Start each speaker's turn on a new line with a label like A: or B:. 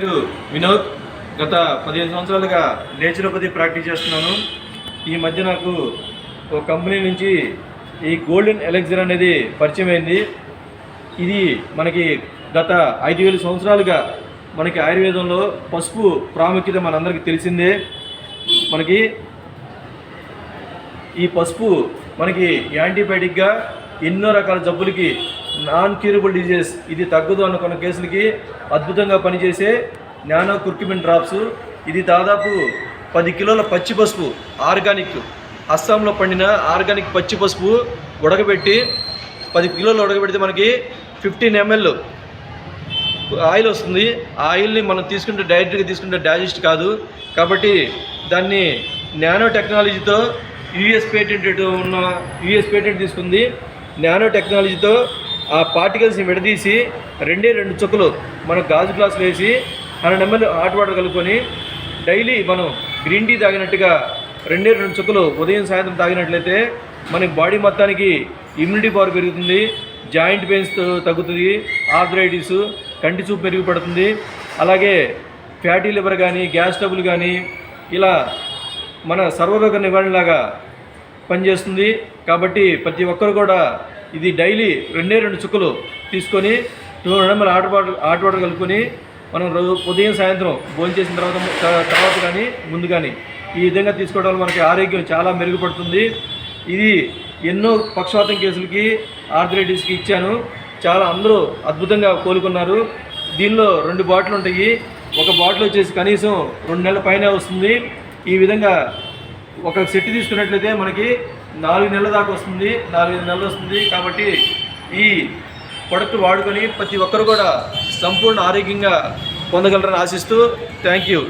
A: పేరు వినోద్. గత 15 సంవత్సరాలుగా నేచురోపతి ప్రాక్టీస్ చేస్తున్నాను. ఈ మధ్య నాకు ఒక కంపెనీ నుంచి ఈ గోల్డెన్ ఎలెక్సర్ అనేది పరిచయం అయింది. ఇది మనకి గత 5,000 సంవత్సరాలుగా మనకి ఆయుర్వేదంలో పసుపు ప్రాముఖ్యత మనందరికీ తెలిసిందే. మనకి ఈ పసుపు మనకి యాంటీబయాటిక్గా ఎన్నో రకాల జబ్బులకి, నాన్ క్యూరబుల్ డిజీజెస్, ఇది తగ్గదు అనుకున్న కేసులకి అద్భుతంగా పనిచేసే నానో కుర్క్యుమిన్ డ్రాప్స్. ఇది దాదాపు 10 కిలోల పచ్చి పసుపు, ఆర్గానిక్, అస్సాంలో పండిన ఆర్గానిక్ పచ్చి పసుపు ఉడకబెట్టి 10 కిలోలు ఉడకబెడితే మనకి 15 ml ఆయిల్ వస్తుంది. ఆ ఆయిల్ని మనం తీసుకుంటే డైరెక్ట్గా తీసుకుంటే డైజెస్ట్ కాదు. కాబట్టి దాన్ని నానో టెక్నాలజీతో యూఎస్ పేటెంట్ తీసుకుంది. నానో టెక్నాలజీతో ఆ పార్టికల్స్ని విడదీసి 2 చుక్కలు మన గాజు గ్లాసులు వేసి 100 ml హాట్ వాటర్ కలుపుకొని డైలీ మనం గ్రీన్ టీ తాగినట్టుగా 2 చుక్కలు ఉదయం సాయంత్రం తాగినట్లయితే మన బాడీ మొత్తానికి ఇమ్యూనిటీ పవర్ పెరుగుతుంది, జాయింట్ పెయిన్స్ తగ్గుతుంది, ఆర్థరైటిస్, కంటి చూపు మెరుగుపడుతుంది. అలాగే ఫ్యాటీ లివర్ కానీ, గ్యాస్ ట్రబుల్ కానీ ఇలా మన సర్వరోగ నివారణలాగా పనిచేస్తుంది. కాబట్టి ప్రతి ఒక్కరు కూడా ఇది డైలీ 2 చుక్కలు తీసుకొని 200 ml హాట్ వాటర్ కలుపుకొని మనం ఉదయం సాయంత్రం భోజనం చేసిన తర్వాత కానీ ముందు కానీ ఈ విధంగా తీసుకోవడం వల్ల మనకి ఆరోగ్యం చాలా మెరుగుపడుతుంది. ఇది ఎన్నో పక్షవాతం కేసులకి, ఆర్థరైటిస్కి ఇచ్చాను. చాలా అందరూ అద్భుతంగా కోలుకున్నారు. దీనిలో 2 బాటిల్ ఉంటాయి. ఒక బాటిల్ వచ్చేసి కనీసం 2 నెలల పైన వస్తుంది. ఈ విధంగా ఒక సెట్ తీసుకున్నట్లయితే మనకి 4 నెలల దాకా వస్తుంది, 4-5 నెలలు వస్తుంది. కాబట్టి ఈ ప్రొడక్ట్ వాడుకొని ప్రతి ఒక్కరు కూడా సంపూర్ణ ఆరోగ్యంగా పొందగలరని ఆశిస్తూ థ్యాంక్ యూ.